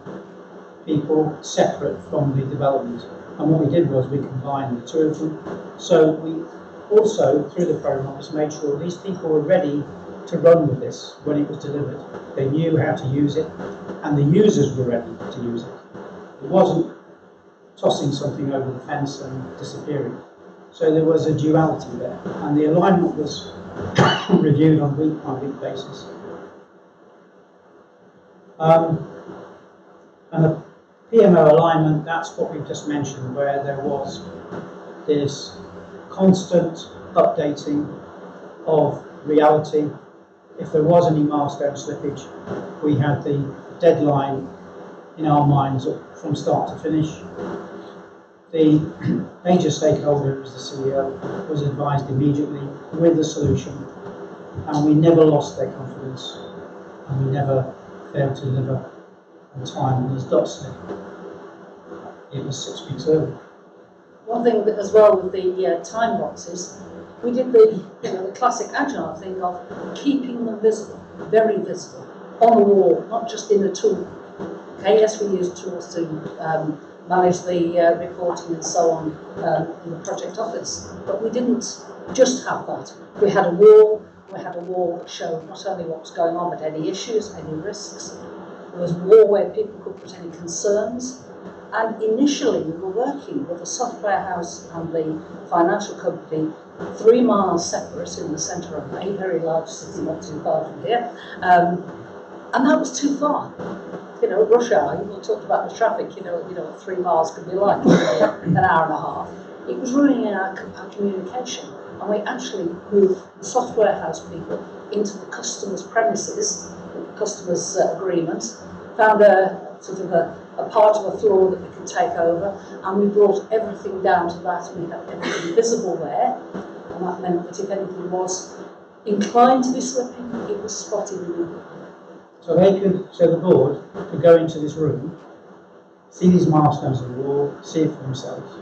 people separate from the development. And what we did was we combined the two of them. So we also, through the programme office, made sure these people were ready to run with this when it was delivered. They knew how to use it, and the users were ready to use it. It wasn't tossing something over the fence and disappearing. So there was a duality there, and the alignment was reviewed on a week-by-week basis. And the PMO alignment, that's what we've just mentioned, where there was this constant updating of reality. If there was any milestone slippage, we had the deadline in our minds from start to finish. The major stakeholder, as the CEO, was advised immediately with the solution, and we never lost their confidence, and we never failed to deliver on time. And as Dot said, it was 6 weeks early. One thing that, as well, with the time boxes, we did the classic Agile thing of keeping them visible, very visible, on the wall, not just in a tool. Okay, yes, we used tools to manage the reporting and so on in the project office, but we didn't just have that. We had a wall that showed not only what was going on, but any issues, any risks. There was a wall where people could put any concerns. And initially, we were working with the software house and the financial company 3 miles separate in the centre of a very large city, not too far from here. And that was too far. Rush hour, we talked about the traffic, what 3 miles could be like, an hour and a half. It was ruining our communication. And we actually moved the software house people into the customer's premises, the customer's agreement, found a sort of a part of a floor that we could take over, and we brought everything down to that, and we had everything visible there, and that meant that if anything was inclined to be slipping, it was spotted immediately. So the board could go into this room, see these milestones on the wall, see it for themselves,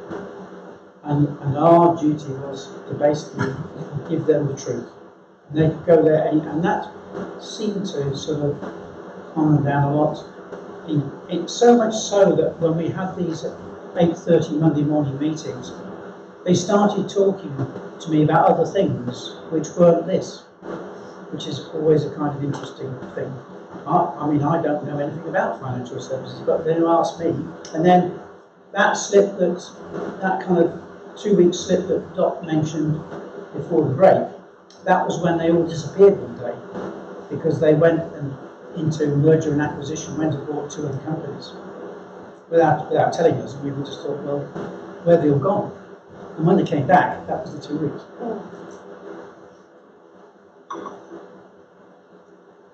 and our duty was to basically give them the truth. And they could go there, and that seemed to sort of calm them down a lot. It's so much so that when we had these 8:30 Monday morning meetings, they started talking to me about other things which weren't this, which is always a kind of interesting thing. I mean, I don't know anything about financial services, but then you ask me, and then that slip, that kind of 2-week slip that Dot mentioned before the break, that was when they all disappeared one day, because they went into merger and acquisition, went and bought 2 other companies without telling us, and we just thought, well, where they all gone? And when they came back, that was the 2 weeks.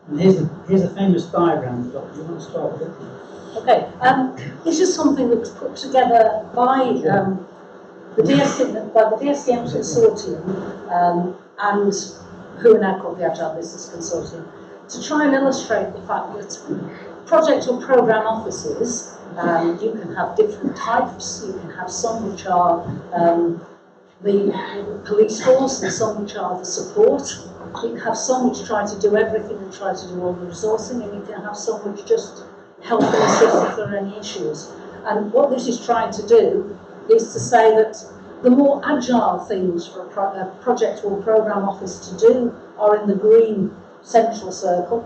And here's a famous diagram, Dot. Do you want to start with it? Okay, this is something that was put together by the DSDM Consortium, and who are now called the Agile Business Consortium, to try and illustrate the fact that project or programme offices, you can have different types. You can have some which are the police force, and some which are the support. You can have some which try to do everything and try to do all the resourcing, and you can have some which just help and assist if there are any issues. And what this is trying to do is to say that the more agile things for a project or programme office to do are in the green central circle,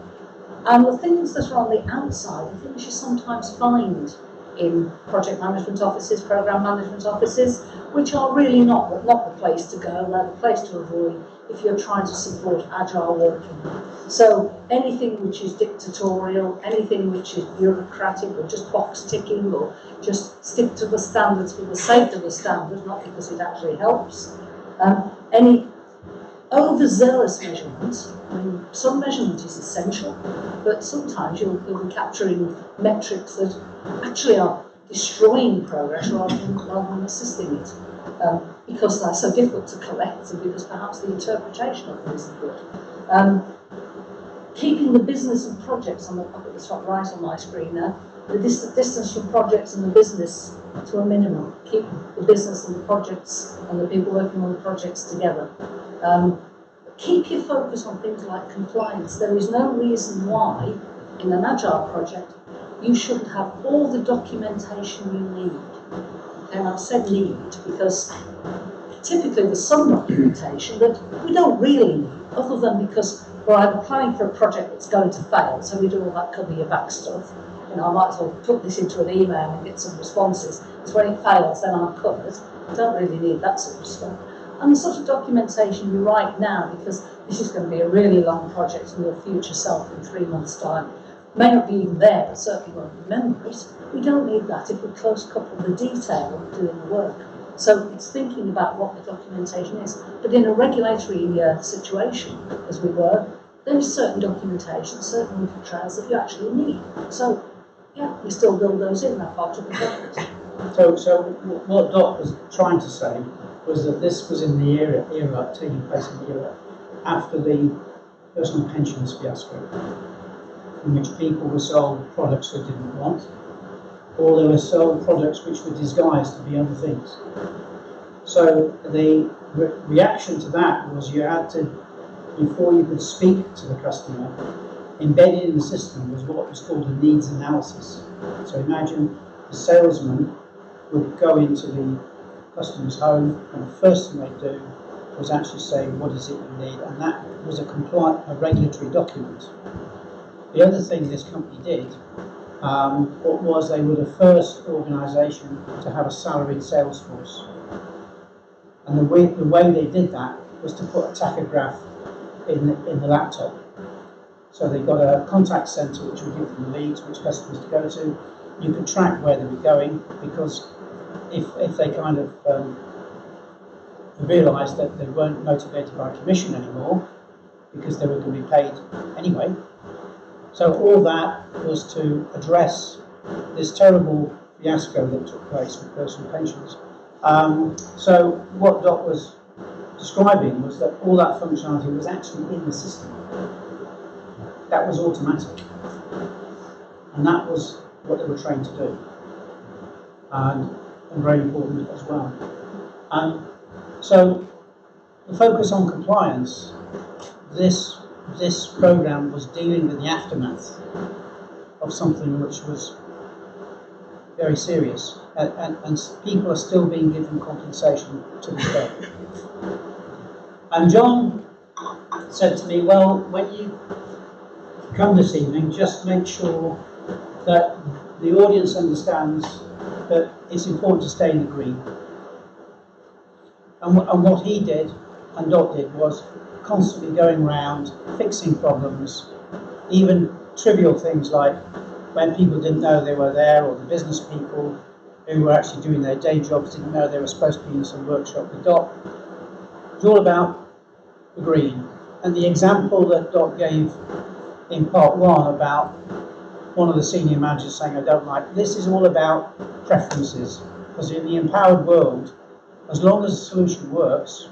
and the things that are on the outside, the things you sometimes find in project management offices, programme management offices, which are really not the place to go, they're the place to avoid if you're trying to support agile working. So anything which is dictatorial, anything which is bureaucratic or just box ticking or just stick to the standards for the sake of the standard, not because it actually helps. Any overzealous measurement, I mean, some measurement is essential, but sometimes you'll be capturing metrics that actually are destroying progress rather than assisting it, because they're so difficult to collect and because perhaps the interpretation of them isn't good. Keeping the business and projects up at the top right on my screen now, the distance from projects and the business to a minimum. Keep the business and the projects and the people working on the projects together. Keep your focus on things like compliance. There is no reason why, in an agile project, you shouldn't have all the documentation you need. And I've said need because typically there's some documentation that we don't really need, other than because we're either planning for a project that's going to fail, so we do all that cover your back stuff. You know, I might as well put this into an email and get some responses. Because when it fails, then I'm covered. I don't really need that sort of stuff. And the sort of documentation you write now, because this is going to be a really long project and your future self in 3 months' time may not be even there, but certainly won't remember it. We don't need that if we close couple the detail of doing the work. So it's thinking about what the documentation is. But in a regulatory situation, as we were, there is certain documentation, certain trails that you actually need. So, yeah, we still build those in that part of the project. So what Dot was trying to say was that this was in the era taking place in the era after the personal pensions fiasco, in which people were sold products they didn't want, or they were sold products which were disguised to be other things. So the reaction to that was you had to, before you could speak to the customer, embedded in the system was what was called a needs analysis. So imagine the salesman would go into the customer's home, and the first thing they'd do was actually say, what is it you need? And that was a regulatory document. The other thing this company did was they were the first organisation to have a salaried sales force. And the way they did that was to put a tachograph in the laptop. So they got a contact centre which would give them leads, which customers to go to. You could track where they were going, because if they kind of realised that they weren't motivated by commission anymore, because they were going to be paid anyway. So all that was to address this terrible fiasco that took place with personal pensions. So what Dot was describing was that all that functionality was actually in the system. That was automatic. And that was what they were trained to do. And very important as well. So the focus on compliance, this programme was dealing with the aftermath of something which was very serious, and people are still being given compensation to this day. And John said to me, well, when you come this evening, just make sure that the audience understands that it's important to stay in the green. And what he did and Dot did was constantly going around fixing problems, even trivial things like when people didn't know they were there, or the business people who were actually doing their day jobs didn't know they were supposed to be in some workshop with Dot. It's all about the green. And the example that Dot gave in part one about one of the senior managers saying, I don't like, this is all about preferences. Because in the empowered world, as long as the solution works,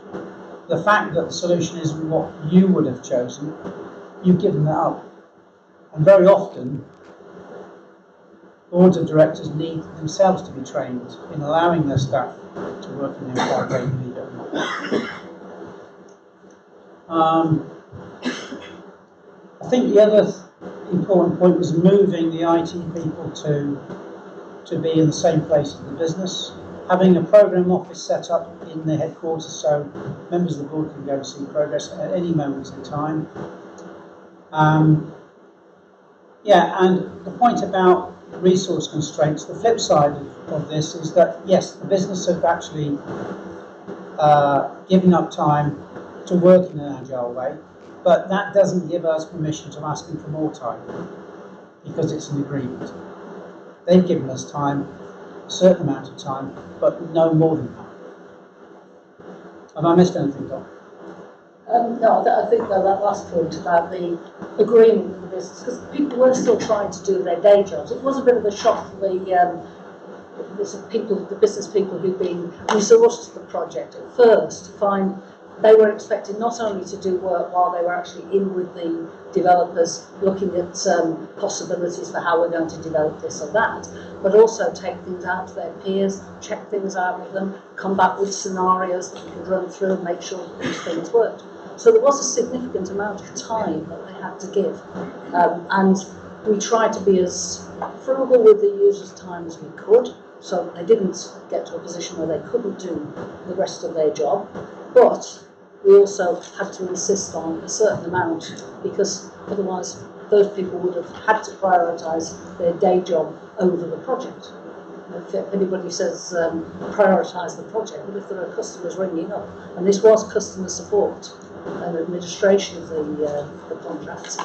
the fact that the solution isn't what you would have chosen, you've given that up. And very often, boards of directors need themselves to be trained in allowing their staff to work in the empowered way, believe it or not. I think the other important point was moving the IT people to be in the same place as the business. Having a program office set up in the headquarters so members of the board can go and see progress at any moment in time. And the point about resource constraints, the flip side of this is that, yes, the business have actually given up time to work in an agile way, but that doesn't give us permission to ask them for more time because it's an agreement. They've given us time, a certain amount of time, but no more than that. Have I missed anything, Doc? No, I think that last point about the agreement with the business, because people were still trying to do their day jobs. It was a bit of a shock for the business people who'd been resourced to the project at first to find they were expected not only to do work while they were actually in with the developers looking at possibilities for how we're going to develop this or that, but also take things out to their peers, check things out with them, come back with scenarios that we could run through and make sure that these things worked. So there was a significant amount of time that they had to give. And we tried to be as frugal with the users' time as we could, so that they didn't get to a position where they couldn't do the rest of their job. But we also had to insist on a certain amount, because otherwise those people would have had to prioritise their day job over the project. If anybody says prioritise the project, but if there are customers ringing up, and this was customer support and administration of the contracts,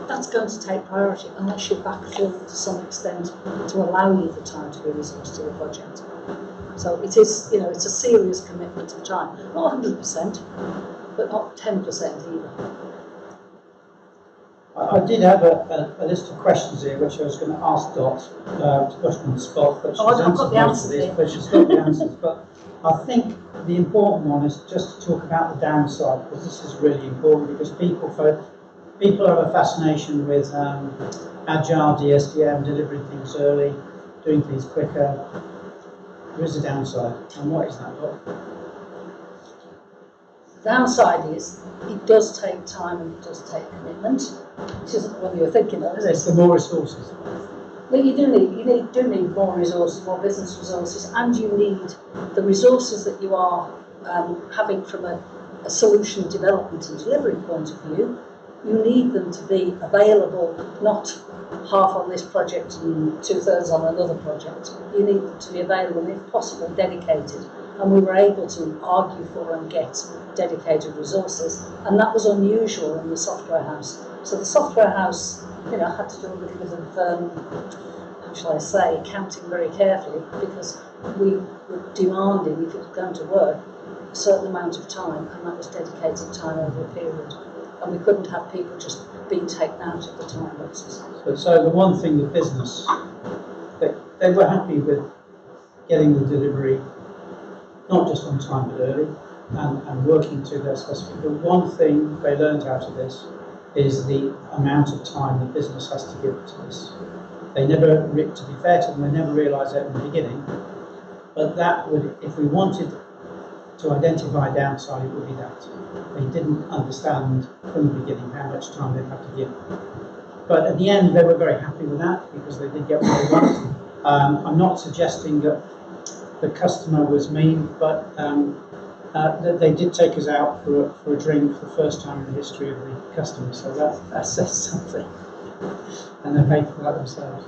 that's going to take priority unless you backfill to some extent to allow you the time to be resourced to the project. So it is, it's a serious commitment of time. Not 100%, but not 10% either. I did have a list of questions here which I was going to ask Dot to put on the spot, but she's answered most of these, but she's got the answers. But I think the important one is just to talk about the downside, because this is really important, because people have a fascination with Agile, DSDM, delivering things early, doing things quicker. There is a downside, and what is that, Dot? The downside is it does take time and it does take commitment, which isn't what you were thinking of, is it? It's the more resources. Well, you do need more resources, more business resources, and you need the resources that you are having from a solution development and delivery point of view. You need them to be available, not half on this project and 2/3 on another project. You need them to be available and, if possible, dedicated. And we were able to argue for and get dedicated resources, and that was unusual in the software house. So the software house, had to do a little bit of, how shall I say, counting very carefully, because we were demanding, if it was going to work, a certain amount of time, and that was dedicated time over a period. And we couldn't have people just being taken out of the time boxes. So the one thing the business, they were happy with getting the delivery not just on time but early and working to their specific. The one thing they learned out of this is the amount of time the business has to give to this. They never, to be fair to them, they never realised that in the beginning, but that would, if we wanted to identify a downside, it would be that. They didn't understand from the beginning how much time they'd have to give. But at the end, they were very happy with that because they did get what they wanted. I'm not suggesting that the customer was mean, but that they did take us out for a drink for the first time in the history of the customer, so that says something. And they paid for that themselves.